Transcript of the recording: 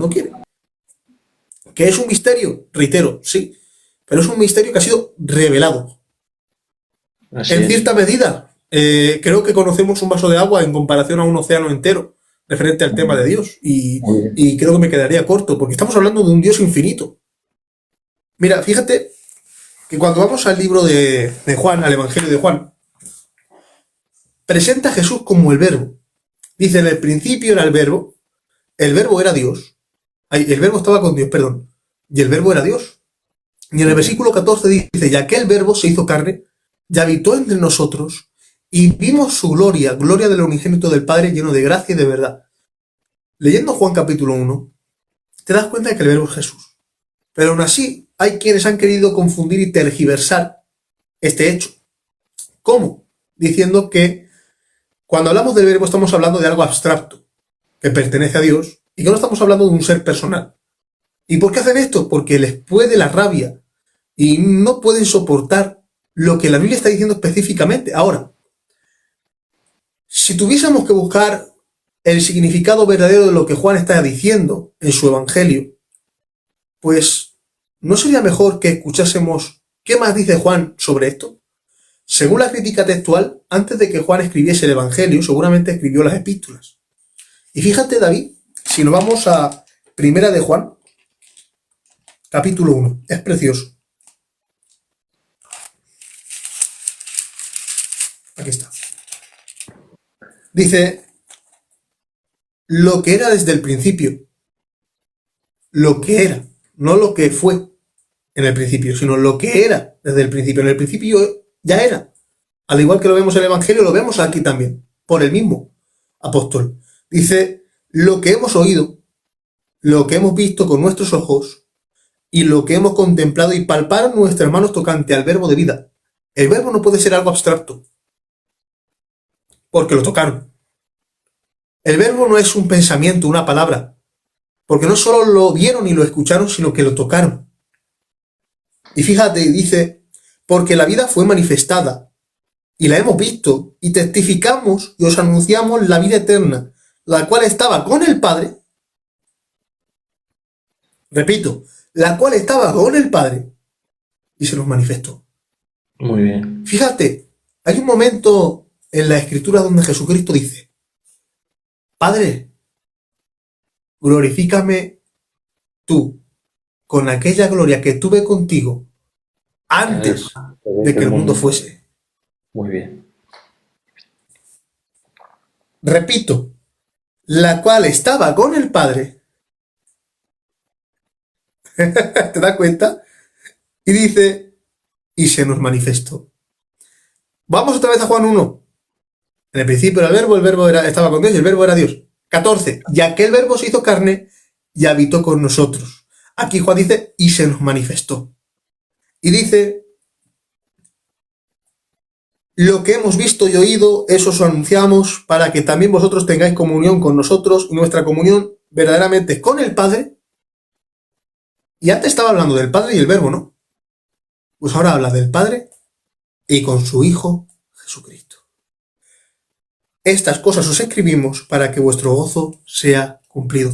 cuando quiere. ¿Que es un misterio? Reitero, sí. Pero es un misterio que ha sido revelado. Así En es. cierta medida, creo que conocemos un vaso de agua en comparación a un océano entero referente al tema de Dios. Muy bien. Y creo que me quedaría corto, porque estamos hablando de un Dios infinito. Mira, fíjate que cuando vamos al libro de Juan, al Evangelio de Juan, presenta a Jesús como el Verbo. Dice, en el principio era el Verbo era Dios. Ay, el Verbo estaba con Dios, perdón. Y el Verbo era Dios. Y en el Muy bien. versículo 14 dice, y aquel Verbo se hizo carne y habitó entre nosotros y vimos su gloria, gloria del unigénito del Padre lleno de gracia y de verdad. Leyendo Juan capítulo 1, te das cuenta de que el Verbo es Jesús. Pero aún así, hay quienes han querido confundir y tergiversar este hecho. ¿Cómo? Diciendo que cuando hablamos del Verbo estamos hablando de algo abstracto, que pertenece a Dios, y que no estamos hablando de un ser personal. ¿Y por qué hacen esto? Porque les puede la rabia y no pueden soportar lo que la Biblia está diciendo específicamente. Ahora, si tuviésemos que buscar el significado verdadero de lo que Juan está diciendo en su Evangelio, pues ¿no sería mejor que escuchásemos qué más dice Juan sobre esto? Según la crítica textual, antes de que Juan escribiese el Evangelio, seguramente escribió las epístolas. Y fíjate, David, si nos vamos a Primera de Juan, capítulo 1, es precioso. Aquí está. Dice, lo que era desde el principio, lo que era, no lo que fue en el principio, sino lo que era desde el principio. En el principio ya era. Al igual que lo vemos en el Evangelio, lo vemos aquí también, por el mismo apóstol. Dice, lo que hemos oído, lo que hemos visto con nuestros ojos y lo que hemos contemplado y palparon nuestras manos tocante al verbo de vida. El verbo no puede ser algo abstracto, porque lo tocaron. El verbo no es un pensamiento, una palabra, porque no solo lo vieron y lo escucharon, sino que lo tocaron. Y fíjate, dice, porque la vida fue manifestada, y la hemos visto, y testificamos y os anunciamos la vida eterna, la cual estaba con el Padre. Repito, la cual estaba con el Padre, y se nos manifestó. Muy bien. Fíjate, hay un momento en la Escritura donde Jesucristo dice, Padre, glorifícame tú con aquella gloria que tuve contigo antes de que el mundo fuese. Muy bien. Repito, la cual estaba con el Padre. ¿Te das cuenta? Y dice, y se nos manifestó. Vamos otra vez a Juan 1. En el principio era el verbo estaba con Dios y el verbo era Dios. 14. Y aquel verbo se hizo carne y habitó con nosotros. Aquí Juan dice, y se nos manifestó. Y dice, lo que hemos visto y oído, eso os anunciamos para que también vosotros tengáis comunión con nosotros y nuestra comunión verdaderamente con el Padre. Y antes estaba hablando del Padre y el Verbo, ¿no? Pues ahora habla del Padre y con su Hijo Jesucristo. Estas cosas os escribimos para que vuestro gozo sea cumplido.